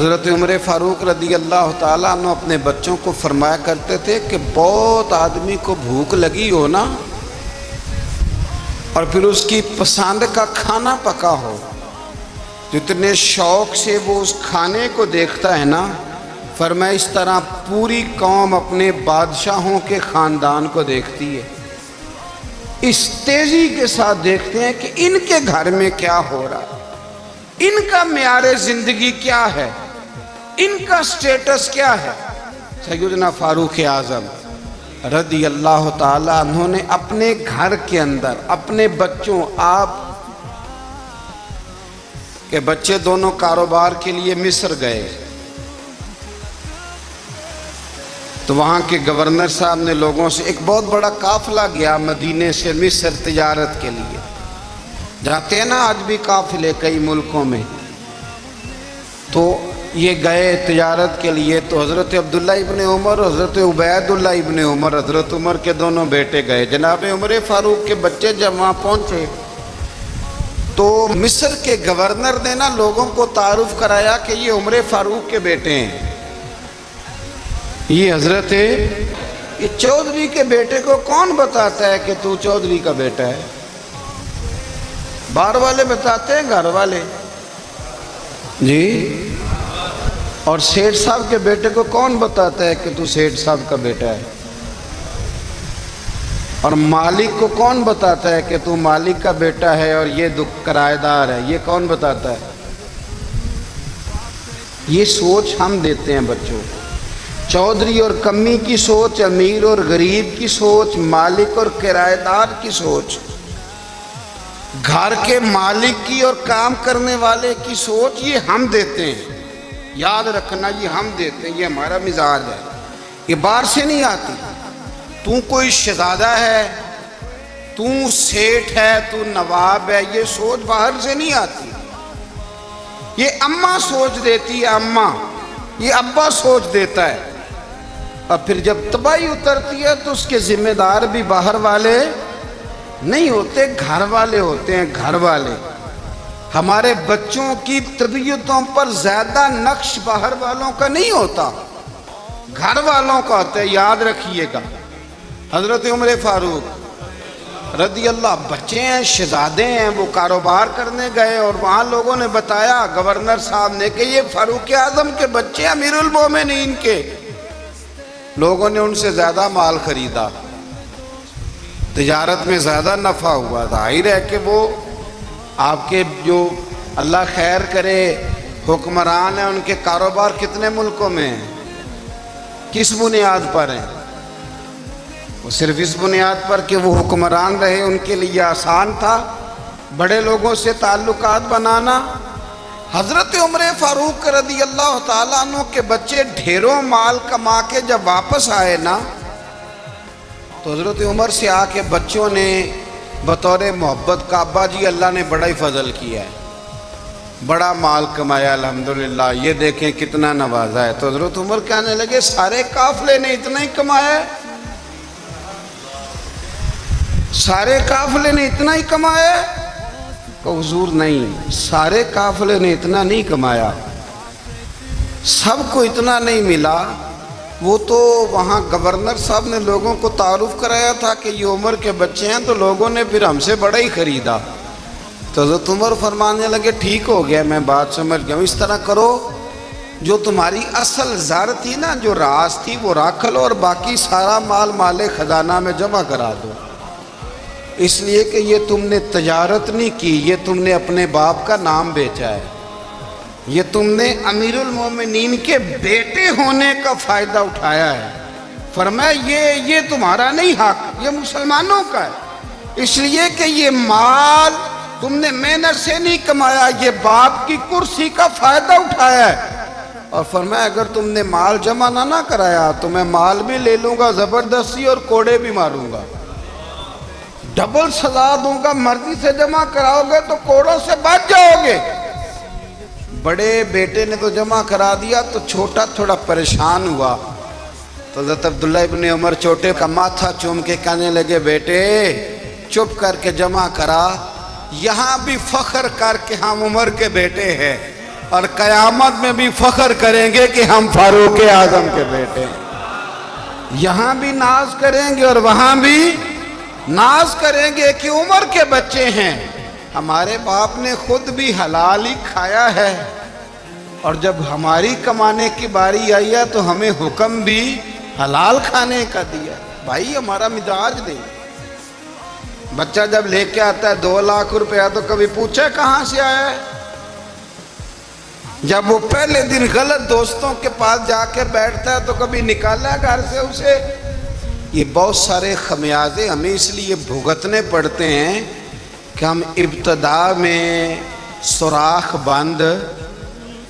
حضرت عمر فاروق رضی اللہ تعالیٰ عنہ اپنے بچوں کو فرمایا کرتے تھے کہ بہت آدمی کو بھوک لگی ہو نا اور پھر اس کی پسند کا کھانا پکا ہو، جتنے شوق سے وہ اس کھانے کو دیکھتا ہے نا، فرمایا اس طرح پوری قوم اپنے بادشاہوں کے خاندان کو دیکھتی ہے، اس تیزی کے ساتھ دیکھتے ہیں کہ ان کے گھر میں کیا ہو رہا، ان کا معیار زندگی کیا ہے، ان کا سٹیٹس کیا ہے۔ سیدنا فاروق اعظم رضی اللہ تعالیٰ عنہ نے اپنے گھر کے اندر اپنے بچوں، آپ کے بچے دونوں کاروبار کے لیے مصر گئے تو وہاں کے گورنر صاحب نے لوگوں سے، ایک بہت بڑا قافلہ گیا مدینے سے مصر تجارت کے لیے، جاتے ہیں نا آج بھی قافلے کئی ملکوں میں، تو یہ گئے تجارت کے لیے، تو حضرت عبداللہ ابن عمر اور حضرت عبید اللہ ابن عمر، حضرت عمر کے دونوں بیٹے گئے، جناب عمر فاروق کے بچے جب وہاں پہنچے تو مصر کے گورنر نے نا لوگوں کو تعارف کرایا کہ یہ عمر فاروق کے بیٹے ہیں، یہ حضرت یہ چودھری کے بیٹے کو کون بتاتا ہے کہ تو چودھری کا بیٹا ہے؟ باہر والے بتاتے ہیں، گھر والے جی، اور سیٹھ صاحب کے بیٹے کو کون بتاتا ہے کہ تو سیٹھ صاحب کا بیٹا ہے؟ اور مالک کو کون بتاتا ہے کہ تو مالک کا بیٹا ہے اور یہ کرایہ دار ہے؟ یہ کون بتاتا ہے؟ یہ سوچ ہم دیتے ہیں بچوں کو، چودھری اور کمی کی سوچ، امیر اور غریب کی سوچ، مالک اور کرایہ دار کی سوچ، گھر کے مالک کی اور کام کرنے والے کی سوچ، یہ ہم دیتے ہیں، یاد رکھنا، یہ ہم دیتے ہیں، یہ ہمارا مزاج ہے، یہ باہر سے نہیں آتی۔ تو کوئی شہزادہ ہے، تو سیٹھ ہے، تو نواب ہے، یہ سوچ باہر سے نہیں آتی، یہ اماں سوچ دیتی ہے، اماں، یہ ابا سوچ دیتا ہے، اور پھر جب تباہی اترتی ہے تو اس کے ذمہ دار بھی باہر والے نہیں ہوتے، گھر والے ہوتے ہیں، گھر والے۔ ہمارے بچوں کی تربیتوں پر زیادہ نقش باہر والوں کا نہیں ہوتا، گھر والوں کا ہوتا ہے، یاد رکھیے گا۔ حضرت عمر فاروق رضی اللہ بچے ہیں، شہزادے ہیں، وہ کاروبار کرنے گئے اور وہاں لوگوں نے بتایا گورنر صاحب نے کہ یہ فاروق اعظم کے بچے امیر المومنین کے، لوگوں نے ان سے زیادہ مال خریدا، تجارت میں زیادہ نفع ہوا، ظاہر ہے کہ وہ آپ کے جو اللہ خیر کرے حکمران ہیں، ان کے کاروبار کتنے ملکوں میں ہیں، کس بنیاد پر ہیں؟ وہ صرف اس بنیاد پر کہ وہ حکمران رہے، ان کے لیے آسان تھا بڑے لوگوں سے تعلقات بنانا۔ حضرت عمر فاروق رضی اللہ تعالیٰ عنہ کے بچے ڈھیروں مال کما کے جب واپس آئے نا تو حضرت عمر سے آ کے بچوں نے بطور محبت کا، ابا جی اللہ نے بڑا ہی فضل کیا ہے، بڑا مال کمایا الحمدللہ، یہ دیکھیں کتنا نوازا ہے۔ تو حضرت عمر کہنے لگے سارے قافلے نے اتنا ہی کمایا ہے؟ سارے قافلے نے اتنا ہی کمایا ہے؟ کہ حضور نہیں، سارے قافلے نے اتنا نہیں کمایا، سب کو اتنا نہیں ملا، وہ تو وہاں گورنر صاحب نے لوگوں کو تعارف کرایا تھا کہ یہ عمر کے بچے ہیں، تو لوگوں نے پھر ہم سے بڑا ہی خریدا۔ تو حضرت عمر فرمانے لگے ٹھیک ہو گیا، میں بات سمجھ گیا ہوں، اس طرح کرو جو تمہاری اصل زر تھی نا، جو راز تھی وہ رکھ لو اور باقی سارا مال مال خزانہ میں جمع کرا دو، اس لیے کہ یہ تم نے تجارت نہیں کی، یہ تم نے اپنے باپ کا نام بیچا ہے، یہ تم نے امیر المومنین کے بیٹے ہونے کا فائدہ اٹھایا ہے۔ فرمایا یہ تمہارا نہیں حق، یہ مسلمانوں کا ہے، اس لیے کہ یہ مال تم نے محنت سے نہیں کمایا، یہ باپ کی کرسی کا فائدہ اٹھایا ہے۔ اور فرمایا اگر تم نے مال جمع نہ کرایا تو میں مال بھی لے لوں گا زبردستی اور کوڑے بھی ماروں گا، ڈبل سزا دوں گا، مرضی سے جمع کراؤ گے تو کوڑوں سے بچ جاؤ گے۔ بڑے بیٹے نے تو جمع کرا دیا تو چھوٹا تھوڑا پریشان ہوا، تو حضرت عبداللہ ابن عمر چھوٹے کا ماتھا چوم کے کہنے لگے بیٹے چپ کر کے جمع کرا، یہاں بھی فخر کر کے ہم عمر کے بیٹے ہیں، اور قیامت میں بھی فخر کریں گے کہ ہم فاروق اعظم کے بیٹے ہیں۔ یہاں بھی ناز کریں گے اور وہاں بھی ناز کریں گے کہ عمر کے بچے ہیں، ہمارے باپ نے خود بھی حلال ہی کھایا ہے، اور جب ہماری کمانے کی باری آئی ہے تو ہمیں حکم بھی حلال کھانے کا دیا۔ بھائی ہمارا مزاج دے۔ بچہ جب لے کے آتا ہے 2 لاکھ روپیہ تو کبھی پوچھے کہاں سے آیا ہے؟ جب وہ پہلے دن غلط دوستوں کے پاس جا کے بیٹھتا ہے تو کبھی نکالا گھر سے اسے؟ یہ بہت سارے خمیازے ہمیں اس لیے بھگتنے پڑتے ہیں کہ ہم ابتدا میں سوراخ بند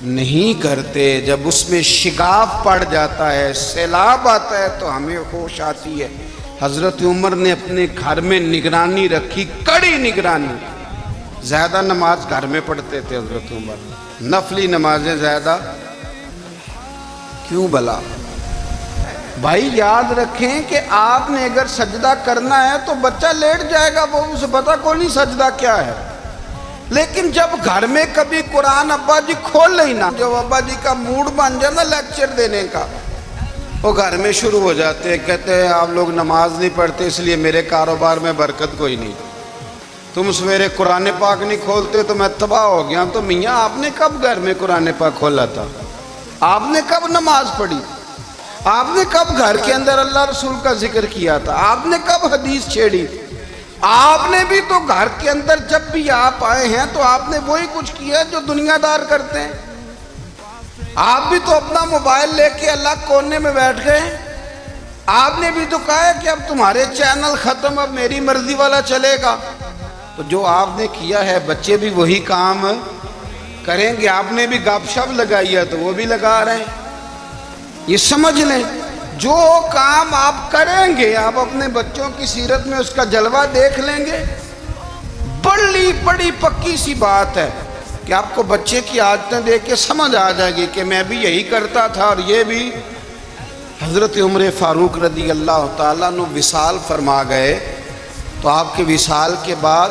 نہیں کرتے، جب اس میں شگاف پڑ جاتا ہے، سیلاب آتا ہے تو ہمیں ہوش آتی ہے۔ حضرت عمر نے اپنے گھر میں نگرانی رکھی، کڑی نگرانی۔ زیادہ نماز گھر میں پڑھتے تھے حضرت عمر، نفلی نمازیں زیادہ کیوں بلا؟ بھائی یاد رکھیں کہ آپ نے اگر سجدہ کرنا ہے تو بچہ لیٹ جائے گا، وہ اسے پتہ کو نہیں سجدہ کیا ہے۔ لیکن جب گھر میں کبھی قرآن ابا جی کھول لیں نا، جو ابا جی کا موڈ بن جائے نا لیکچر دینے کا، وہ گھر میں شروع ہو جاتے ہیں، کہتے ہیں آپ لوگ نماز نہیں پڑھتے اس لیے میرے کاروبار میں برکت کوئی نہیں، تم سویرے قرآن پاک نہیں کھولتے تو میں تباہ ہو گیا۔ تو میاں آپ نے کب گھر میں قرآن پاک کھولا تھا؟ آپ نے کب نماز پڑھی؟ آپ نے کب گھر کے اندر اللہ رسول کا ذکر کیا تھا؟ آپ نے کب حدیث چھیڑی؟ آپ نے بھی تو گھر کے اندر جب بھی آپ آئے ہیں تو آپ نے وہی کچھ کیا جو دنیا دار کرتے ہیں۔ آپ بھی تو اپنا موبائل لے کے اللہ کونے میں بیٹھ گئے۔ آپ نے بھی تو کہا ہے کہ اب تمہارے چینل ختم، اب میری مرضی والا چلے گا۔ تو جو آپ نے کیا ہے بچے بھی وہی کام کریں گے۔ آپ نے بھی گپ شپ لگائی ہے تو وہ بھی لگا رہے ہیں۔ یہ سمجھ لیں، جو کام آپ کریں گے آپ اپنے بچوں کی سیرت میں اس کا جلوہ دیکھ لیں گے۔ بڑی پکی سی بات ہے کہ آپ کو بچے کی عادتیں دیکھ کے سمجھ آ جائے گی کہ میں بھی یہی کرتا تھا اور یہ بھی۔ حضرت عمر فاروق رضی اللہ تعالیٰ عنہ وصال فرما گئے تو آپ کے وصال کے بعد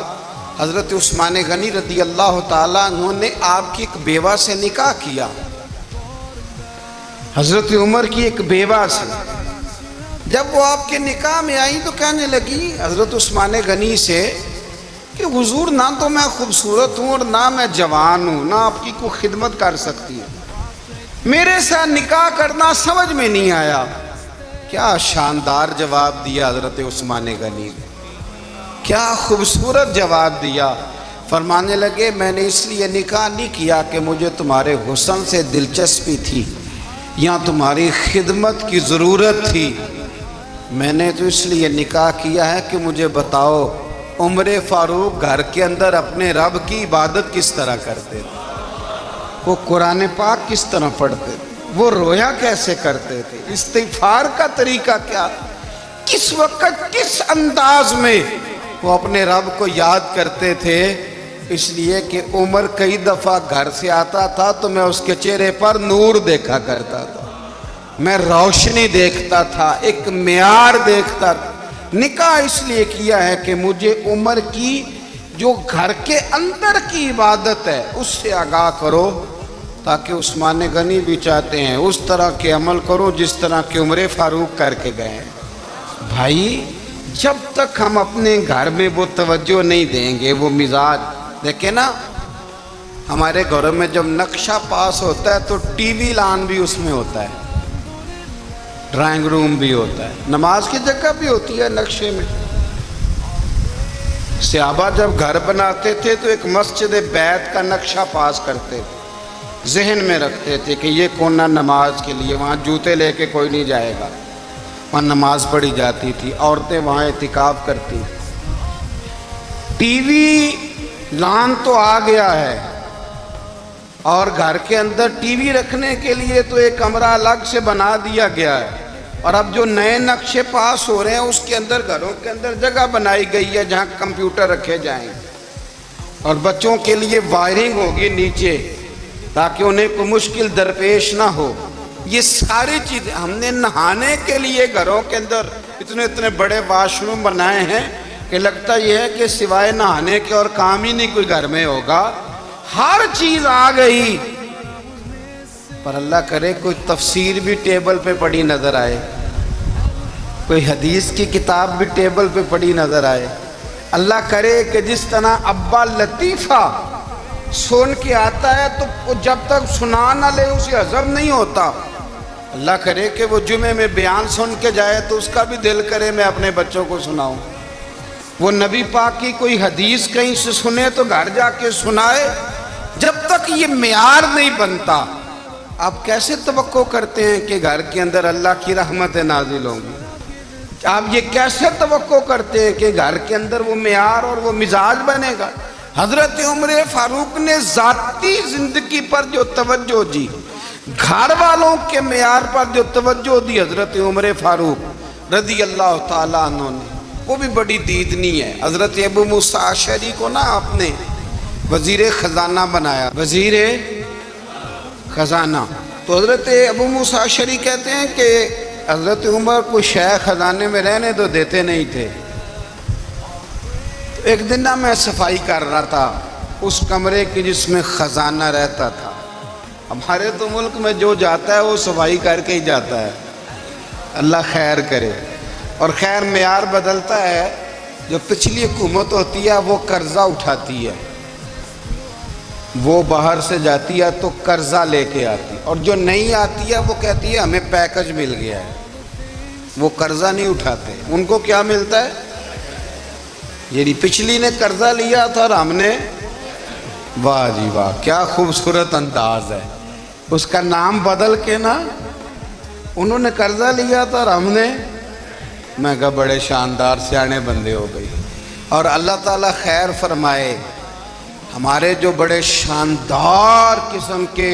حضرت عثمان غنی رضی اللہ تعالیٰ عنہ نے آپ کی ایک بیوہ سے نکاح کیا۔ حضرت عمر کی ایک بیوہ سے جب وہ آپ کے نکاح میں آئی تو کہنے لگی حضرت عثمان غنی سے کہ حضور نہ تو میں خوبصورت ہوں اور نہ میں جوان ہوں، نہ آپ کی کوئی خدمت کر سکتی ہے، میرے ساتھ نکاح کرنا سمجھ میں نہیں آیا۔ کیا شاندار جواب دیا حضرت عثمان غنی نے، کیا خوبصورت جواب دیا۔ فرمانے لگے میں نے اس لیے نکاح نہیں کیا کہ مجھے تمہارے حسن سے دلچسپی تھی یا تمہاری خدمت کی ضرورت تھی، میں نے تو اس لیے نکاح کیا ہے کہ مجھے بتاؤ عمر فاروق گھر کے اندر اپنے رب کی عبادت کس طرح کرتے تھے، وہ قرآن پاک کس طرح پڑھتے تھے، وہ رویا کیسے کرتے تھے، استغفار کا طریقہ کیا، کس وقت کس انداز میں وہ اپنے رب کو یاد کرتے تھے۔ اس لیے کہ عمر کئی دفعہ گھر سے آتا تھا تو میں اس کے چہرے پر نور دیکھا کرتا تھا، میں روشنی دیکھتا تھا، ایک معیار دیکھتا تھا۔ نکاح اس لیے کیا ہے کہ مجھے عمر کی جو گھر کے اندر کی عبادت ہے اس سے آگاہ کرو، تاکہ عثمان غنی بھی چاہتے ہیں اس طرح کے عمل کرو جس طرح کہ عمر فاروق کر کے گئے ہیں۔ بھائی جب تک ہم اپنے گھر میں وہ توجہ نہیں دیں گے، وہ مزاج دیکھیں نا، ہمارے گھروں میں جب نقشہ پاس ہوتا ہے تو ٹی وی لان بھی اس میں ہوتا ہے، ڈرائنگ روم بھی ہوتا ہے، نماز کی جگہ بھی ہوتی ہے نقشے میں۔ صحابہ جب گھر بناتے تھے تو ایک مسجد بیت کا نقشہ پاس کرتے تھے، ذہن میں رکھتے تھے کہ یہ کونا نماز کے لیے، وہاں جوتے لے کے کوئی نہیں جائے گا، وہاں نماز پڑھی جاتی تھی، عورتیں وہاں اعتکاف کرتی۔ ٹی وی لان تو آ گیا ہے اور گھر کے اندر ٹی وی رکھنے کے لیے تو ایک کمرہ الگ سے بنا دیا گیا ہے، اور اب جو نئے نقشے پاس ہو رہے ہیں اس کے اندر گھروں کے اندر جگہ بنائی گئی ہے جہاں کمپیوٹر رکھے جائیں اور بچوں کے لیے وائرنگ ہوگی نیچے تاکہ انہیں کوئی مشکل درپیش نہ ہو۔ یہ ساری چیزیں ہم نے نہانے کے لیے گھروں کے اندر اتنے بڑے واش روم بنائے ہیں کہ لگتا یہ ہے کہ سوائے نہانے کے اور کام ہی نہیں کوئی گھر میں ہوگا۔ ہر چیز آ گئی پر اللہ کرے کوئی تفسیر بھی ٹیبل پہ پڑی نظر آئے، کوئی حدیث کی کتاب بھی ٹیبل پہ پڑی نظر آئے۔ اللہ کرے کہ جس طرح ابا لطیفہ سن کے آتا ہے تو وہ جب تک سنا نہ لے اسے ہضم نہیں ہوتا، اللہ کرے کہ وہ جمعے میں بیان سن کے جائے تو اس کا بھی دل کرے میں اپنے بچوں کو سناؤں۔ وہ نبی پاک کی کوئی حدیث کہیں سے سنے تو گھر جا کے سنائے۔ جب تک یہ معیار نہیں بنتا، آپ کیسے توقع کرتے ہیں کہ گھر کے اندر اللہ کی رحمتیں نازل ہوں گی؟ آپ یہ کیسے توقع کرتے ہیں کہ گھر کے اندر وہ معیار اور وہ مزاج بنے گا؟ حضرت عمر فاروق نے ذاتی زندگی پر جو توجہ دی، گھر والوں کے معیار پر جو توجہ دی حضرت عمر فاروق رضی اللہ تعالیٰ عنہ نے، وہ بھی بڑی دیدنی ہے۔ حضرت ابو موسیٰ اشعری کو نا آپ نے وزیر خزانہ بنایا، وزیر خزانہ۔ تو حضرت ابو موسیٰ اشعری کہتے ہیں کہ حضرت عمر کو شیخ خزانے میں رہنے تو دیتے نہیں تھے۔ تو ایک دن نا میں صفائی کر رہا تھا اس کمرے کی جس میں خزانہ رہتا تھا۔ ہمارے تو ملک میں جو جاتا ہے وہ صفائی کر کے ہی جاتا ہے، اللہ خیر کرے۔ اور خیر معیار بدلتا ہے، جو پچھلی حکومت ہوتی ہے وہ قرضہ اٹھاتی ہے، وہ باہر سے جاتی ہے تو قرضہ لے کے آتی، اور جو نہیں آتی ہے وہ کہتی ہے ہمیں پیکج مل گیا ہے، وہ قرضہ نہیں اٹھاتے۔ ان کو کیا ملتا ہے؟ یعنی پچھلی نے قرضہ لیا تھا اور ہم نے، واہ جی واہ کیا خوبصورت انداز ہے، اس کا نام بدل کے نا، انہوں نے قرضہ لیا تھا اور ہم نے، میں کہا بڑے شاندار سیانے بندے ہو گئی۔ اور اللہ تعالیٰ خیر فرمائے، ہمارے جو بڑے شاندار قسم کے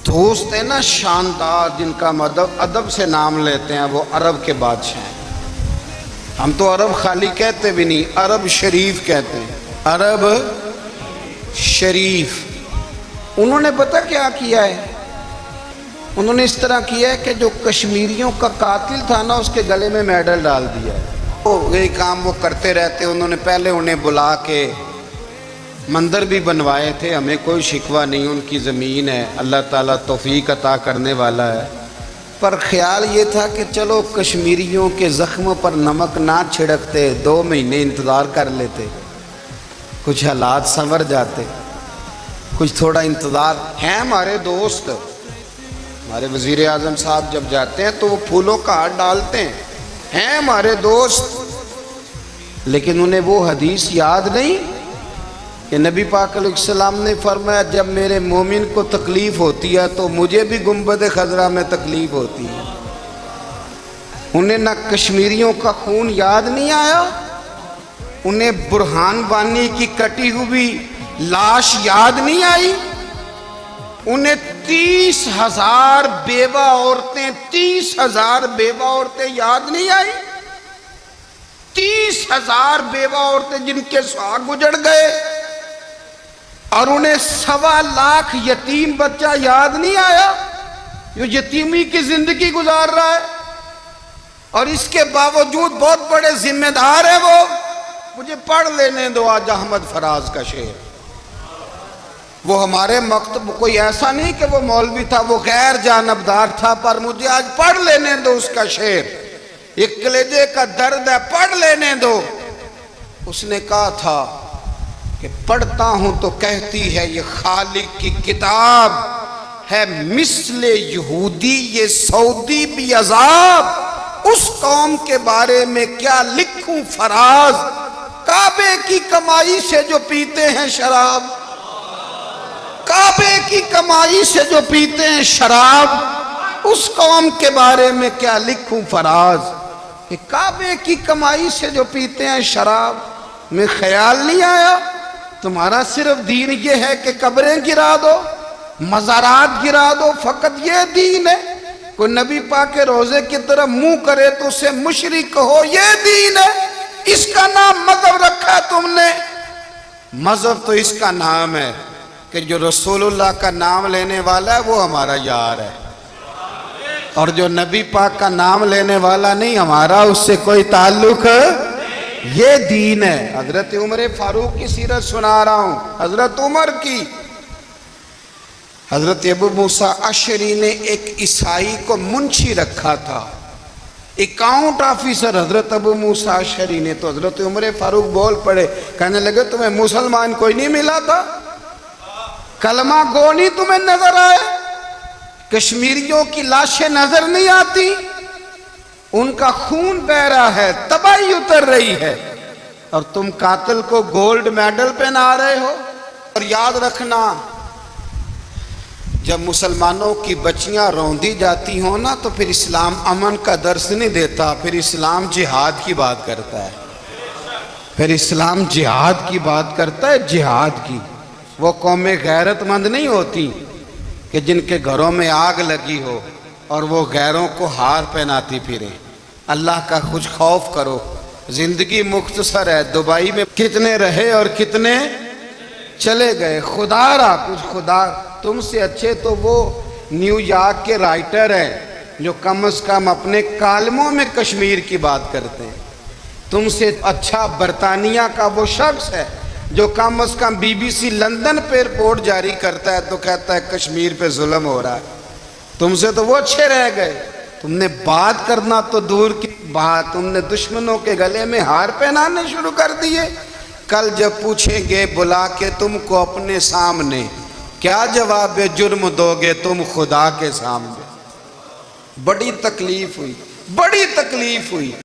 دوست ہیں نا، شاندار، جن کا ادب سے نام لیتے ہیں، وہ عرب کے بادشاہ ہیں۔ ہم تو عرب خالی کہتے بھی نہیں، عرب شریف کہتے ہیں، عرب شریف۔ انہوں نے پتہ کیا کیا ہے؟ انہوں نے اس طرح کیا ہے کہ جو کشمیریوں کا قاتل تھا نا، اس کے گلے میں میڈل ڈال دیا ہے۔ یہی کام وہ کرتے رہتے۔ انہوں نے پہلے انہیں بلا کے مندر بھی بنوائے تھے، ہمیں کوئی شکوہ نہیں، ان کی زمین ہے، اللہ تعالیٰ توفیق عطا کرنے والا ہے۔ پر خیال یہ تھا کہ چلو کشمیریوں کے زخم پر نمک نہ چھڑکتے، 2 مہینے انتظار کر لیتے، کچھ حالات سنور جاتے، کچھ تھوڑا انتظار۔ ہیں ہمارے دوست، ہمارے وزیر اعظم صاحب جب جاتے ہیں تو وہ پھولوں کا ہار ڈالتے ہیں ہمارے دوست، لیکن انہیں وہ حدیث یاد نہیں کہ نبی پاک علیہ السلام نے فرمایا جب میرے مومن کو تکلیف ہوتی ہے تو مجھے بھی گنبد خضرا میں تکلیف ہوتی ہے۔ انہیں نہ کشمیریوں کا خون یاد نہیں آیا، انہیں برہان وانی کی کٹی ہوئی لاش یاد نہیں آئی، انہیں 30,000 بیوہ عورتیں 30,000 بیوہ عورتیں یاد نہیں آئی، 30,000 بیوہ عورتیں جن کے سہاگ گزر گئے، اور انہیں 1.25 لاکھ یتیم بچہ یاد نہیں آیا جو یتیمی کی زندگی گزار رہا ہے، اور اس کے باوجود بہت بڑے ذمہ دار ہیں وہ۔ مجھے پڑھ لینے دو آج احمد فراز کا شعر، وہ ہمارے مکتب، کوئی ایسا نہیں کہ وہ مولوی تھا، وہ غیر جانبدار تھا، پر مجھے آج پڑھ لینے دو اس کا شعر، ایک کلیجے کا درد ہے، پڑھ لینے دو۔ اس نے کہا تھا کہ پڑھتا ہوں تو کہتی ہے یہ خالق کی کتاب ہے، مثل یہودی یہ سعودی بھی عذاب، اس قوم کے بارے میں کیا لکھوں فراز، کعبے کی کمائی سے جو پیتے ہیں شراب، کعبے کی کمائی سے جو پیتے ہیں شراب، اس قوم کے بارے میں کیا لکھوں فراز، کہ کعبے کی کمائی سے جو پیتے ہیں شراب۔ میں خیال نہیں آیا تمہارا صرف دین یہ ہے کہ قبریں گرا دو، مزارات گرا دو، فقط یہ دین ہے؟ کوئی نبی پاک کے روزے کی طرف منہ کرے تو اسے مشرک کہو، یہ دین ہے؟ اس کا نام مذہب رکھا ہے تم نے۔ مذہب تو اس کا نام ہے کہ جو رسول اللہ کا نام لینے والا ہے وہ ہمارا یار ہے، اور جو نبی پاک کا نام لینے والا نہیں، ہمارا اس سے کوئی تعلق یہ دین ہے۔ حضرت عمر فاروق کی سیرت سنا رہا ہوں، حضرت عمر کی۔ حضرت ابو موسیٰ اشعری نے ایک عیسائی کو منشی رکھا تھا، اکاؤنٹ آفیسر حضرت ابو موسیٰ اشعری نے. تو حضرت عمر فاروق بول پڑے، کہنے لگے تمہیں مسلمان کوئی نہیں ملا تھا؟ کلمہ گو نہیں تمہیں نظر آئے؟ کشمیریوں کی لاشیں نظر نہیں آتی؟ ان کا خون بہ رہا ہے، تباہی اتر رہی ہے، اور تم قاتل کو گولڈ میڈل پہنا رہے ہو. اور یاد رکھنا، جب مسلمانوں کی بچیاں روندی جاتی ہوں نا تو پھر اسلام امن کا درس نہیں دیتا، پھر اسلام جہاد کی بات کرتا ہے. پھر اسلام جہاد کی بات کرتا ہے، جہاد کی. وہ قومیں غیرت مند نہیں ہوتی کہ جن کے گھروں میں آگ لگی ہو اور وہ غیروں کو ہار پہناتی پھریں. اللہ کا کچھ خوف کرو. زندگی مختصر ہے. دبئی میں کتنے رہے اور کتنے چلے گئے. خدا را کچھ خدا. تم سے اچھے تو وہ نیو یارک کے رائٹر ہیں جو کم از کم اپنے کالموں میں کشمیر کی بات کرتے ہیں. تم سے اچھا برطانیہ کا وہ شخص ہے جو کم از کم بی بی سی لندن پہ رپورٹ جاری کرتا ہے تو کہتا ہے کشمیر پہ ظلم ہو رہا ہے. تم سے تو وہ اچھے رہ گئے. تم نے بات کرنا تو دور کی بات، تم نے دشمنوں کے گلے میں ہار پہنانے شروع کر دیے. کل جب پوچھیں گے بلا کے تم کو اپنے سامنے، کیا جواب جرم دو گے تم خدا کے سامنے؟ بڑی تکلیف ہوئی، بڑی تکلیف ہوئی.